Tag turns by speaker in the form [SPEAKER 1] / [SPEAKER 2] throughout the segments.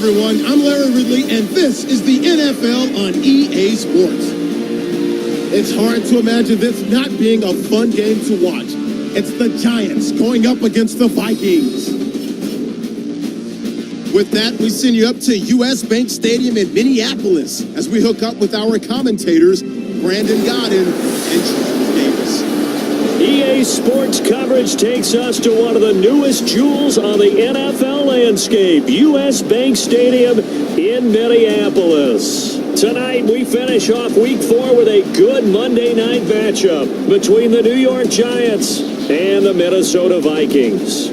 [SPEAKER 1] everyone. I'm Larry Ridley, and this is the NFL on EA Sports. It's hard to imagine this not being a fun game to watch. It's the Giants going up against the Vikings. With that, we send you up to U.S. Bank Stadium in Minneapolis as we hook up with our commentators, Brandon Godden and Jordan Davis.
[SPEAKER 2] EA Sports coverage takes us to one of the newest jewels on the NFL landscape, U.S. Bank Stadium in Minneapolis. Tonight, we finish off Week 4 with a good Monday night matchup between the New York Giants and the Minnesota Vikings.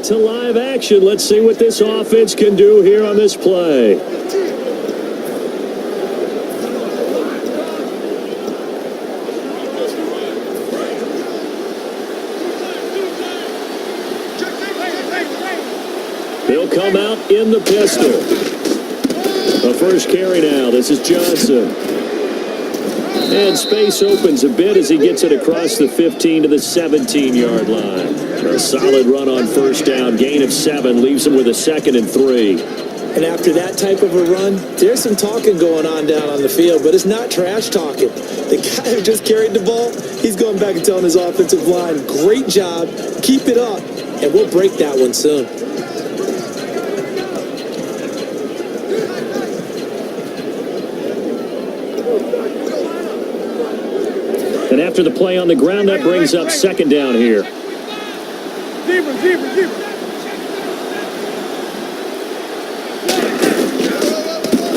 [SPEAKER 2] To live action. Let's see what this offense can do here on this play. They'll come out in the pistol. The first carry now. This is Johnson. And space opens a bit as he gets it across the 15 to the 17-yard line. A solid run on first down, gain of 7, leaves him with a 2nd and 3.
[SPEAKER 3] And after that type of a run, there's some talking going on down on the field, but it's not trash talking. The guy who just carried the ball, he's going back and telling his offensive line, great job, keep it up, and we'll break that one soon.
[SPEAKER 2] And after the play on the ground, that brings up 2nd down here.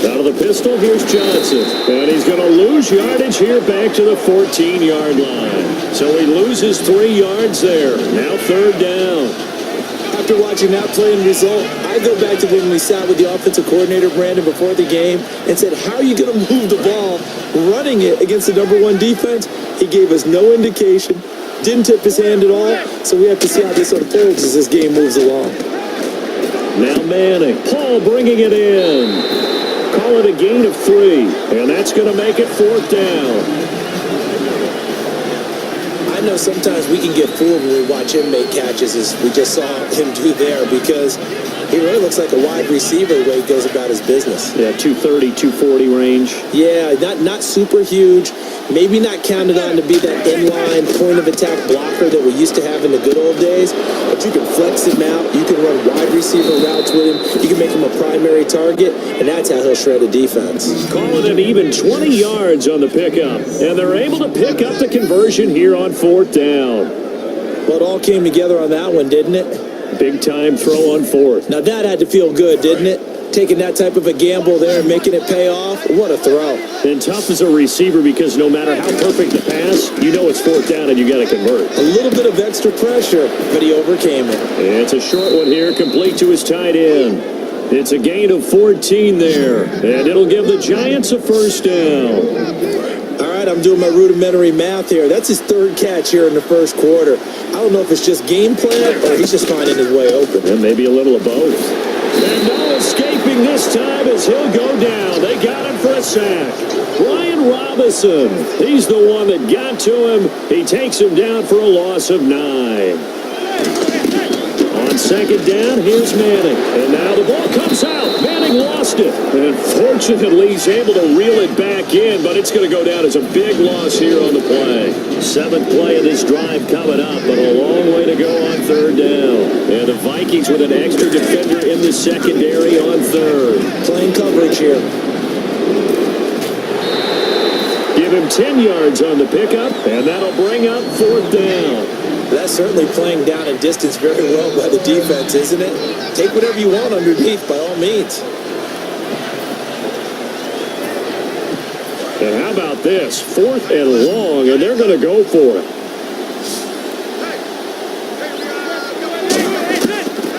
[SPEAKER 2] Out of the pistol, here's Johnson. And he's going to lose yardage here back to the 14-yard line. So he loses 3 yards there. Now 3rd down.
[SPEAKER 3] After watching that play and result, I go back to when we sat with the offensive coordinator, Brandon, before the game and said, how are you going to move the ball running it against the #1 defense? He gave us no indication. Didn't tip his hand at all, so we have to see how this unfolds as this game moves along.
[SPEAKER 2] Now Manning. Paul bringing it in. Call it a gain of 3, and that's going to make it 4th down.
[SPEAKER 3] I know sometimes we can get fooled when we watch him make catches, as we just saw him do there, because he really looks like a wide receiver the way he goes about his business.
[SPEAKER 2] Yeah, 230, 240 range.
[SPEAKER 3] Yeah, not super huge. Maybe not counted on to be that inline point-of-attack blocker that we used to have in the good old days, but you can flex him out. You can run wide receiver routes with him. You can make him a primary target, and that's how he'll shred a defense.
[SPEAKER 2] Calling it even 20 yards on the pickup, and they're able to pick up the conversion here on 4th down.
[SPEAKER 3] Well, it all came together on that one, didn't it?
[SPEAKER 2] Big-time throw on 4th.
[SPEAKER 3] Now, that had to feel good, didn't it? Taking that type of a gamble there and making it pay off. What a throw.
[SPEAKER 2] And tough as a receiver because no matter how perfect the pass, you know it's 4th down and you got to convert.
[SPEAKER 3] A little bit of extra pressure, but he overcame it.
[SPEAKER 2] It's a short one here, complete to his tight end. It's a gain of 14 there, and it'll give the Giants a 1st down.
[SPEAKER 3] All right, I'm doing my rudimentary math here. That's his 3rd catch here in the 1st quarter. I don't know if it's just game plan or he's just finding his way open.
[SPEAKER 2] And maybe a little of both. And no escaping this time as he'll go down. They got him for a sack. Brian Robinson, he's the one that got to him. He takes him down for a loss of 9. On 2nd down, here's Manning. And now the ball comes out. Manning lost it. And fortunately, he's able to reel it back in, but it's going to go down as a big loss here on the play. 7th play of this drive coming up, but a long way to go on 3rd down. And the Vikings with an extra defender in the secondary on 3rd.
[SPEAKER 3] Playing coverage here.
[SPEAKER 2] Give him 10 yards on the pickup, and that'll bring up 4th down.
[SPEAKER 3] That's certainly playing down and distance very well by the defense, isn't it? Take whatever you want underneath, by all means.
[SPEAKER 2] And how about this? 4th and long, and they're going to go for it.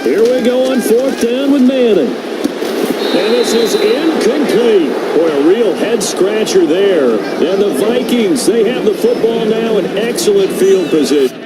[SPEAKER 2] Here we go on 4th down with Madden. And this is incomplete. Boy, a real head-scratcher there. And the Vikings, they have the football now in excellent field position.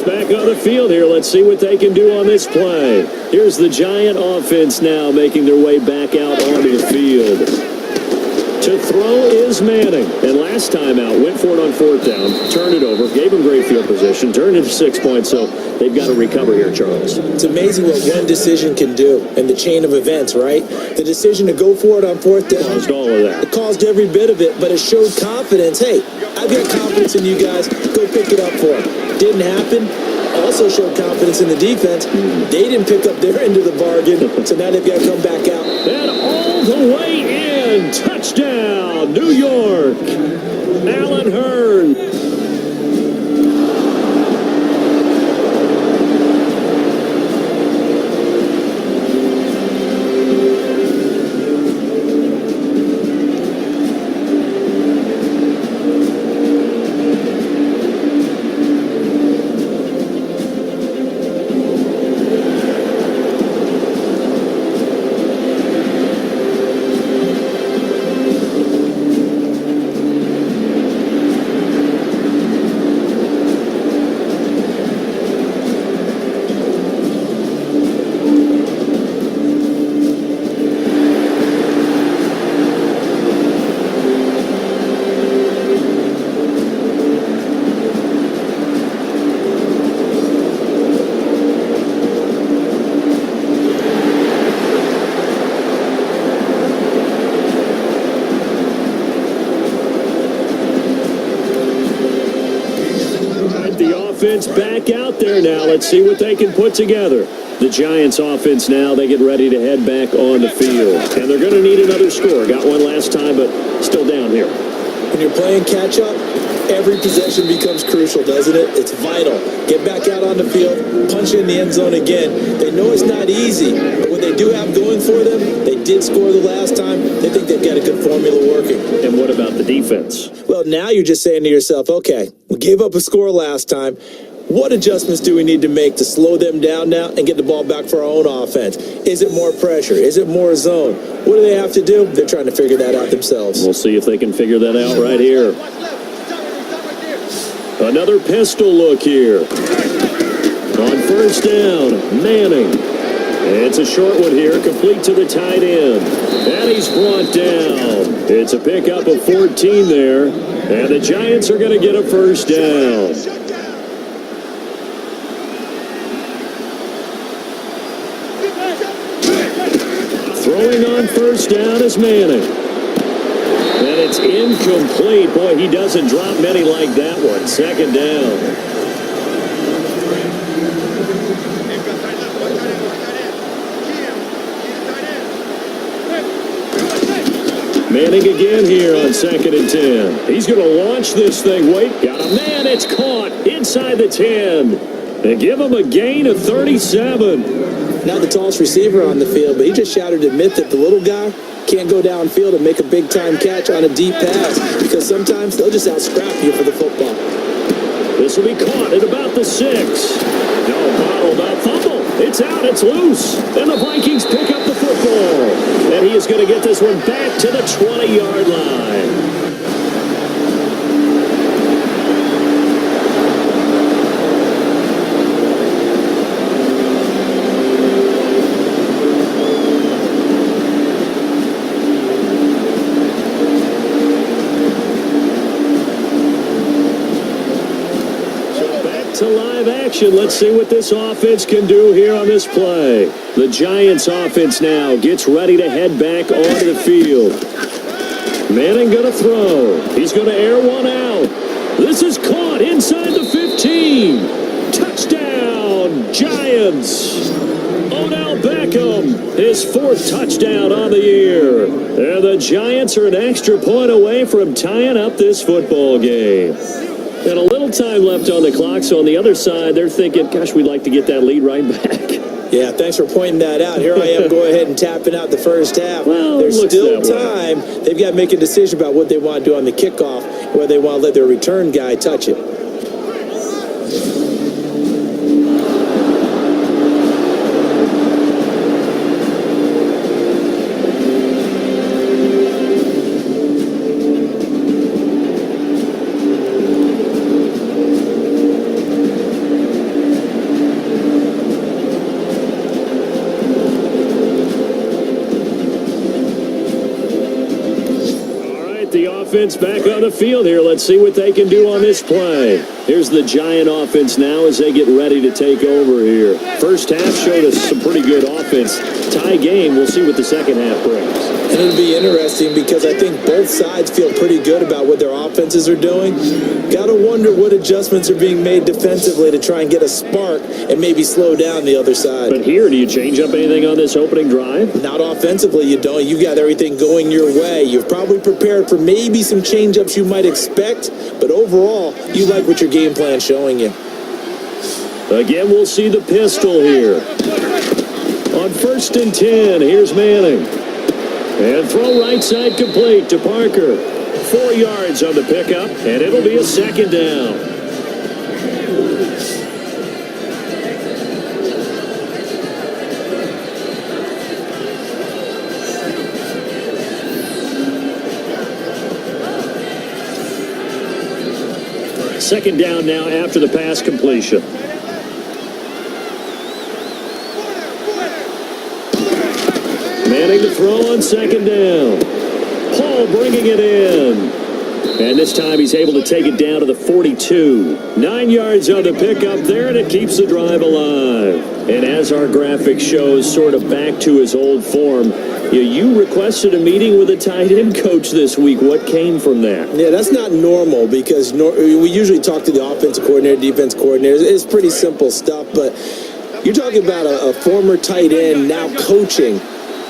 [SPEAKER 2] Back on the field here. Let's see what they can do on this play. Here's the Giant offense now making their way back out onto the field. To throw is Manning. And last time out, went for it on 4th down, turned it over, gave him great field position, turned it to 6 points, so they've got to recover here, Charles.
[SPEAKER 3] It's amazing what one decision can do in the chain of events, right? The decision to go for it on 4th down.
[SPEAKER 2] Caused all of that.
[SPEAKER 3] It caused every bit of it, but it showed confidence. Hey, I've got confidence in you guys. Go pick it up for them. Didn't happen. Also showed confidence in the defense. They didn't pick up their end of the bargain, so now they've got to come back out.
[SPEAKER 2] And all the way in. Touchdown, New York. Allen Hurns. Offense back out there now. Let's see what they can put together. The Giants offense now, they get ready to head back on the field. And they're going to need another score. Got one last time, but still down here.
[SPEAKER 3] When you're playing catch-up, every possession becomes crucial, doesn't it? It's vital. Get back out on the field, punch in the end zone again. They know it's not easy, but what they do have going for them, they did score the last time. They think they've got a good formula working.
[SPEAKER 2] And what about the defense?
[SPEAKER 3] Well, now you're just saying to yourself, okay, we gave up a score last time. What adjustments do we need to make to slow them down now and get the ball back for our own offense? Is it more pressure? Is it more zone? What do they have to do? They're trying to figure that out themselves.
[SPEAKER 2] We'll see if they can figure that out right here. Another pistol look here. On 1st down, Manning. It's a short one here, complete to the tight end. And he's brought down. It's a pickup of 14 there. And the Giants are going to get a 1st down. Throwing on 1st down is Manning. And it's incomplete. Boy, he doesn't drop many like that one. 2nd down. Manning again here on 2nd and 10. He's going to launch this thing. Wait, got a man. It's caught inside the 10. And give him a gain of 37.
[SPEAKER 3] Not the tallest receiver on the field, but he just shouted to admit that the little guy can't go downfield and make a big-time catch on a deep pass because sometimes they'll just out-scrap you for the football.
[SPEAKER 2] This will be caught at about the 6. No, bottled up. Fumble. It's out. It's loose. And the Vikings pick up the football. And he is going to get this one back to the 20-yard line. To live action. Let's see what this offense can do here on this play. The Giants offense now gets ready to head back onto the field. Manning going to throw. He's going to air one out. This is caught inside the 15. Touchdown, Giants. Odell Beckham, his 4th touchdown on the year. And the Giants are an extra point away from tying up this football game. And a little time left on the clock, so on the other side, they're thinking, gosh, we'd like to get that lead right back.
[SPEAKER 3] Yeah, thanks for pointing that out. Here I am going ahead and tapping out the first half.
[SPEAKER 2] Well,
[SPEAKER 3] there's still time. They've got to make a decision about what they want to do on the kickoff, whether they want to let their return guy touch it.
[SPEAKER 2] Offense back on the field here. Let's see what they can do on this play. Here's the Giant offense now as they get ready to take over here. First half showed us some pretty good offense. Tie game. We'll see what the second half brings.
[SPEAKER 3] And it'll be interesting because I think both sides feel pretty good about what their offenses are doing. Got to wonder what adjustments are being made defensively to try and get a spark and maybe slow down the other side.
[SPEAKER 2] But here, do you change up anything on this opening drive?
[SPEAKER 3] Not offensively, you don't. You've got everything going your way. You've probably prepared for maybe some change-ups you might expect, but overall, you like what your game plan's showing you.
[SPEAKER 2] Again, we'll see the pistol here. On 1st and 10, here's Manning. And throw right side complete to Parker. 4 yards on the pickup, and it'll be a second down. Second down now after the pass completion. Manning to throw on second down. Paul bringing it in. And this time he's able to take it down to the 42. 9 yards on the pickup there, and it keeps the drive alive. And as our graphic shows, sort of back to his old form, you requested a meeting with a tight end coach this week. What came from that?
[SPEAKER 3] Yeah, that's not normal because we usually talk to the offensive coordinator, defense coordinator. It's pretty simple stuff, but you're talking about a former tight end now coaching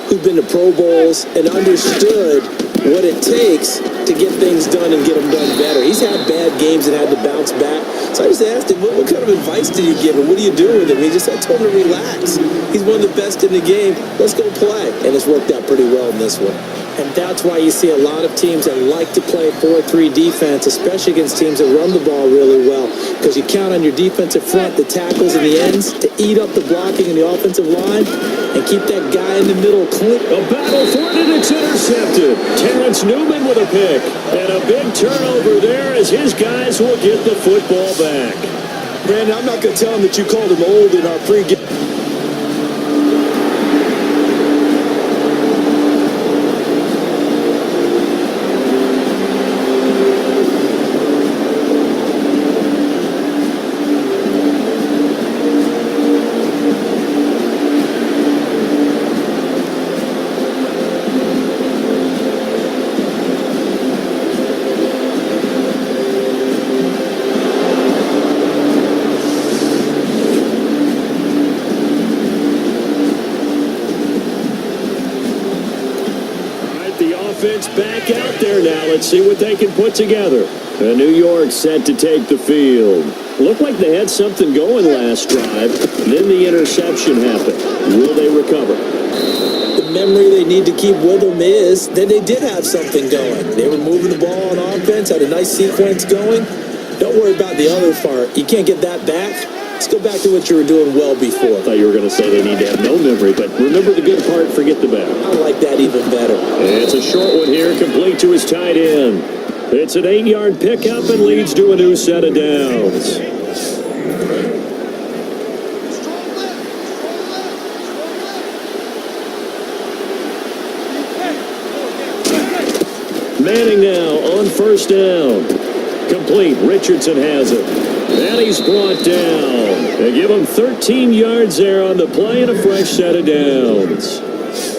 [SPEAKER 3] who's been to Pro Bowls and understood what it takes to get things done and get them done better. He's had bad games and had to bounce back. So I just asked him, what kind of advice did you give him? What do you do with him? He just, I told him to relax. He's one of the best in the game. Let's go play. And it's worked out pretty well in this one. And that's why you see a lot of teams that like to play 4-3 defense, especially against teams that run the ball really well. Because you count on your defensive front, the tackles and the ends, to eat up the blocking in the offensive line and keep that guy in the middle clean.
[SPEAKER 2] A battle for it, and it's intercepted. Terrence Newman with a pick. And a big turnover there as his guys will get the football back.
[SPEAKER 3] Brandon, I'm not going to tell him that you called him old in our pregame.
[SPEAKER 2] Back out there now. Let's see what they can put together. New York set to take the field. Looked like they had something going last drive. Then the interception happened. Will they recover?
[SPEAKER 3] The memory they need to keep with them is that they did have something going. They were moving the ball on offense, had a nice sequence going. Don't worry about the other part. You can't get that back. Let's go back to what you were doing well before.
[SPEAKER 2] I thought you were going to say they need to have no memory, but remember the good part, forget the bad.
[SPEAKER 3] I like that even better.
[SPEAKER 2] It's a short one here, complete to his tight end. It's an 8-yard pickup and leads to a new set of downs. Manning now on first down. Complete. Richardson has it. And he's brought down. They give him 13 yards there on the play and a fresh set of downs.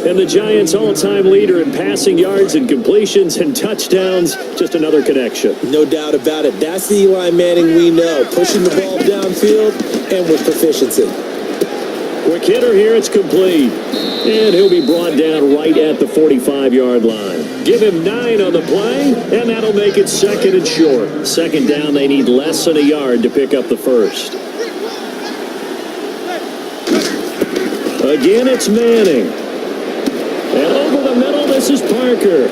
[SPEAKER 2] And the Giants' all-time leader in passing yards and completions and touchdowns, just another connection.
[SPEAKER 3] No doubt about it. That's the Eli Manning we know, pushing the ball downfield and with proficiency.
[SPEAKER 2] Quick hitter here, it's complete. And he'll be brought down right at the 45-yard line. Give him 9 on the play, and that'll make it 2nd and short. Second down, they need less than a yard to pick up the first. Again, it's Manning. And over the middle, this is Parker.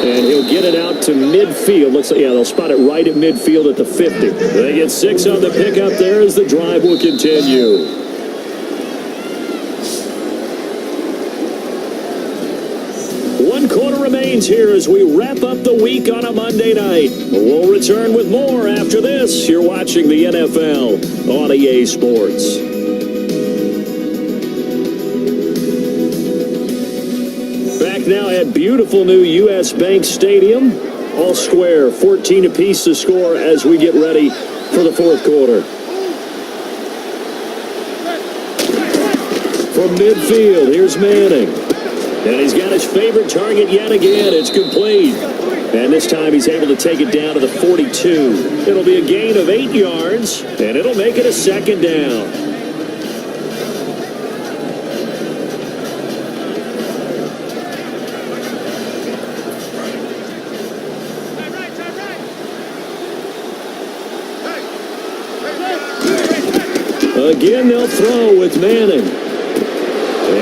[SPEAKER 2] And he'll get it out to midfield. Looks like, yeah, they'll spot it right at midfield at the 50. They get 6 on the pickup there as the drive will continue. One quarter remains here as we wrap up the week on a Monday night. We'll return with more after this. You're watching the NFL on EA Sports. Back now at beautiful new U.S. Bank Stadium. All square, 14 apiece to score as we get ready for the fourth quarter. From midfield, here's Manning. And he's got his favorite target yet again. It's complete. And this time he's able to take it down to the 42. It'll be a gain of 8 yards, and it'll make it a 2nd down. Again, they'll throw with Manning.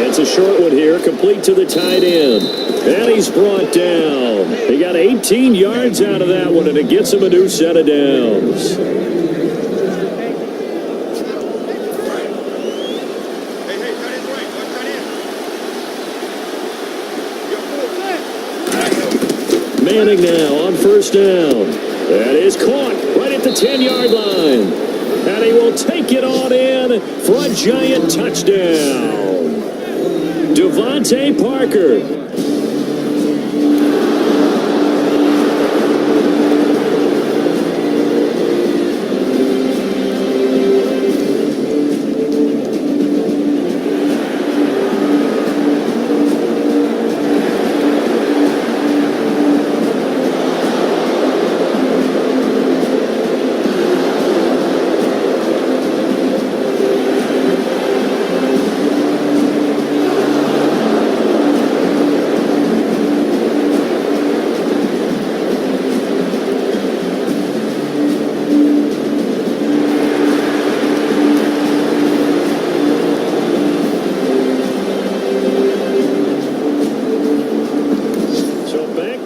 [SPEAKER 2] It's a short one here, complete to the tight end. And he's brought down. He got 18 yards out of that one, and it gets him a new set of downs. Manning now on 1st down. That is caught right at the 10-yard line. And he will take it on in for a giant touchdown. Devontae Parker.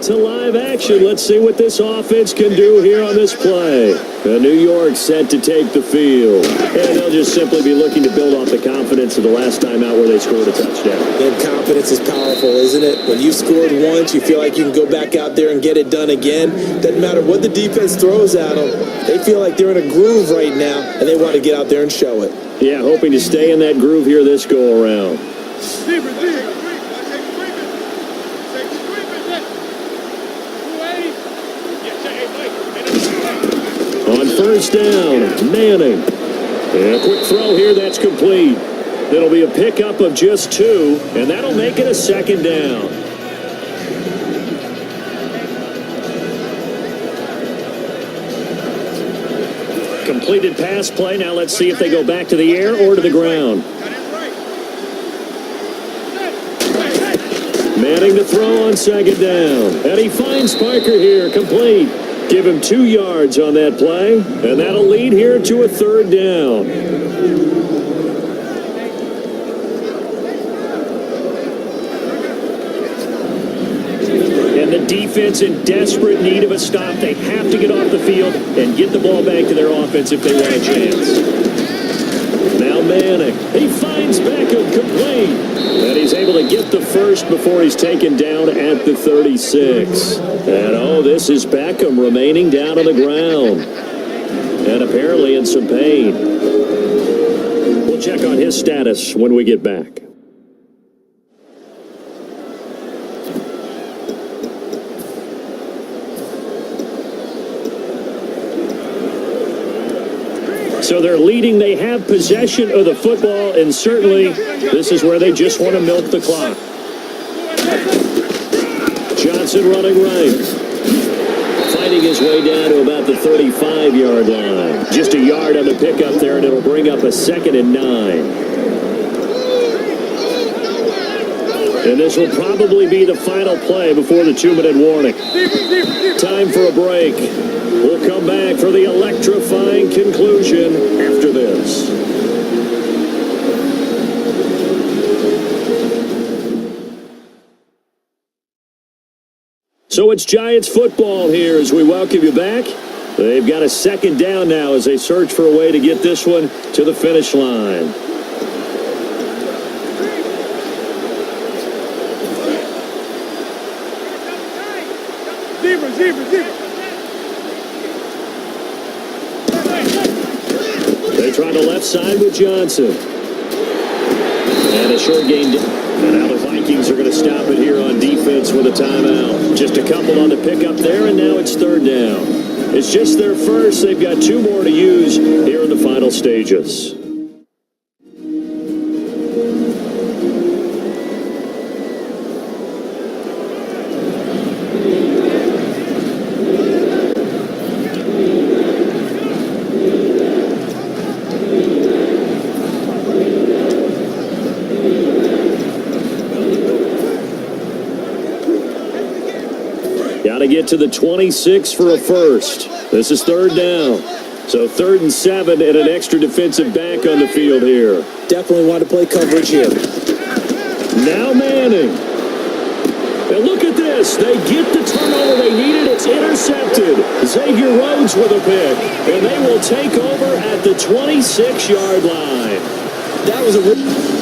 [SPEAKER 2] To live action. Let's see what this offense can do here on this play. New York set to take the field. And they'll just simply be looking to build off the confidence of the last time out where they scored a touchdown.
[SPEAKER 3] And confidence is powerful, isn't it? When you've scored once, you feel like you can go back out there and get it done again. Doesn't matter what the defense throws at them. They feel like they're in a groove right now, and they want to get out there and show it.
[SPEAKER 2] Yeah, hoping to stay in that groove here this go-around. On 1st down, Manning. And a quick throw here, that's complete. It'll be a pickup of just 2, and that'll make it a 2nd down. Completed pass play. Now let's see if they go back to the air or to the ground. Manning to throw on 2nd down. And he finds Parker here, complete. Give him 2 yards on that play, and that'll lead here to a 3rd down. And the defense in desperate need of a stop. They have to get off the field and get the ball back to their offense if they want a chance. Now Manning. He finds Beckham, complete. And he's able to get the first before he's taken down at the 36. And oh, this is Beckham remaining down on the ground. And apparently in some pain. We'll check on his status when we get back. So they're leading. They have possession of the football, and certainly this is where they just want to milk the clock. Johnson running right. Fighting his way down to about the 35-yard line. Just a yard on the pickup there, and it'll bring up a 2nd and 9. And this will probably be the final play before the 2-minute warning. Time for a break. We'll come back for the electrifying conclusion after this. So it's Giants football here as we welcome you back. They've got a 2nd down now as they search for a way to get this one to the finish line. They try the left side with Johnson. And a short gain. And now the Vikings are going to stop it here on defense with a timeout. Just a couple on the pickup there, and now it's 3rd down. It's just their first. They've got 2 more to use here in the final stages. Got to get to the 26 for a first. This is 3rd down. So 3rd and 7 and an extra defensive back on the field here.
[SPEAKER 3] Definitely want to play coverage here.
[SPEAKER 2] Now Manning. And look at this. They get the turnover they needed. It's intercepted. Xavier Rhodes with a pick. And they will take over at the 26-yard line.
[SPEAKER 3] That was a...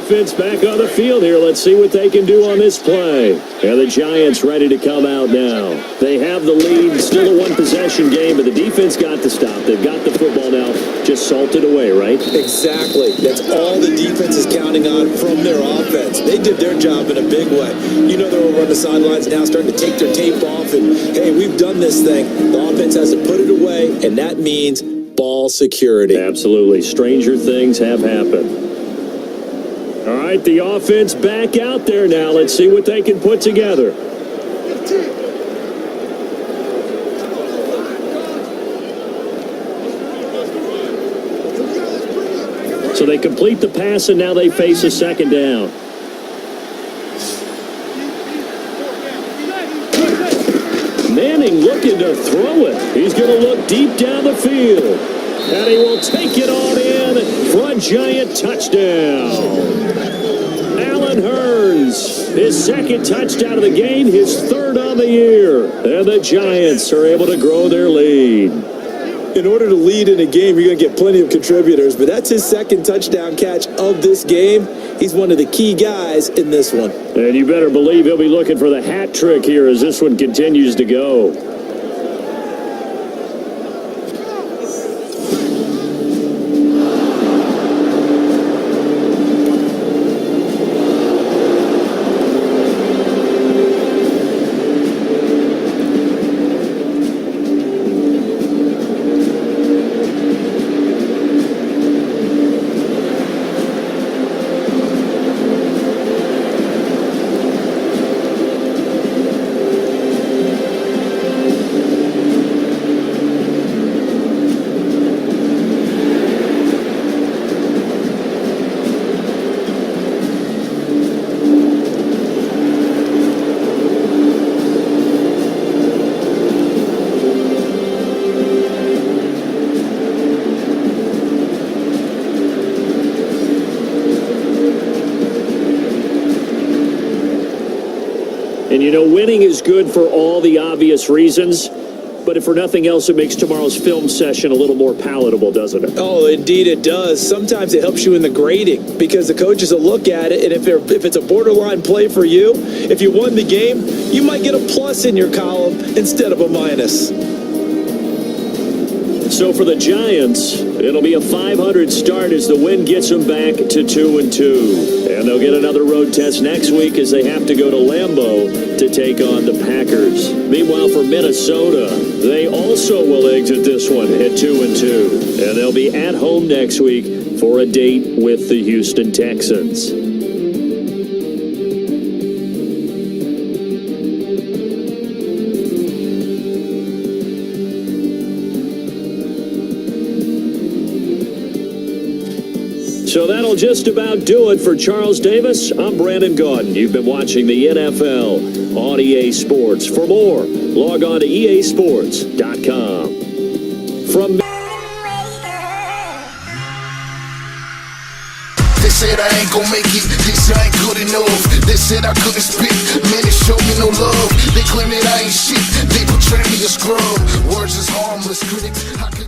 [SPEAKER 2] Offense back on the field here. Let's see what they can do on this play. And the Giants ready to come out now. They have the lead. Still a one-possession game, but the defense got to stop. They've got the football now. Just salted away, right?
[SPEAKER 3] Exactly. That's all the defense is counting on from their offense. They did their job in a big way. You know they're over on the sidelines now starting to take their tape off and, hey, we've done this thing. The offense has to put it away, and that means ball security.
[SPEAKER 2] Absolutely. Stranger things have happened. All right, the offense back out there now. Let's see what they can put together. So they complete the pass, and now they face a 2nd down. Manning looking to throw it. He's going to look deep down the field. And he will take it on in for a Giant touchdown. Allen Hurns, his 2nd touchdown of the game, his 3rd on the year. And the Giants are able to grow their lead.
[SPEAKER 3] In order to lead in a game, you're going to get plenty of contributors, but that's his 2nd touchdown catch of this game. He's one of the key guys in this one.
[SPEAKER 2] And you better believe he'll be looking for the hat trick here as this one continues to go. And, you know, winning is good for all the obvious reasons, but if for nothing else, it makes tomorrow's film session a little more palatable, doesn't it?
[SPEAKER 3] Oh, indeed it does. Sometimes it helps you in the grading because the coaches will look at it, and if it's a borderline play for you, if you won the game, you might get a plus in your column instead of a minus.
[SPEAKER 2] So for the Giants, it'll be a 500 start as the win gets them back to 2-2. And they'll get another road test next week as they have to go to Lambeau to take on the Packers. Meanwhile, for Minnesota, they also will exit this one at 2-2. And they'll be at home next week for a date with the Houston Texans. So that'll just about do it for Charles Davis. I'm Brandon Gaudin. You've been watching the NFL on EA Sports. For more, log on to easports.com. From
[SPEAKER 4] They said I ain't gon' make it, this I ain't good enough. They said I couldn't speak, man, they showed me no love. They claim that I ain't shit, they portray me as scrub. Words is harmless, critics, I could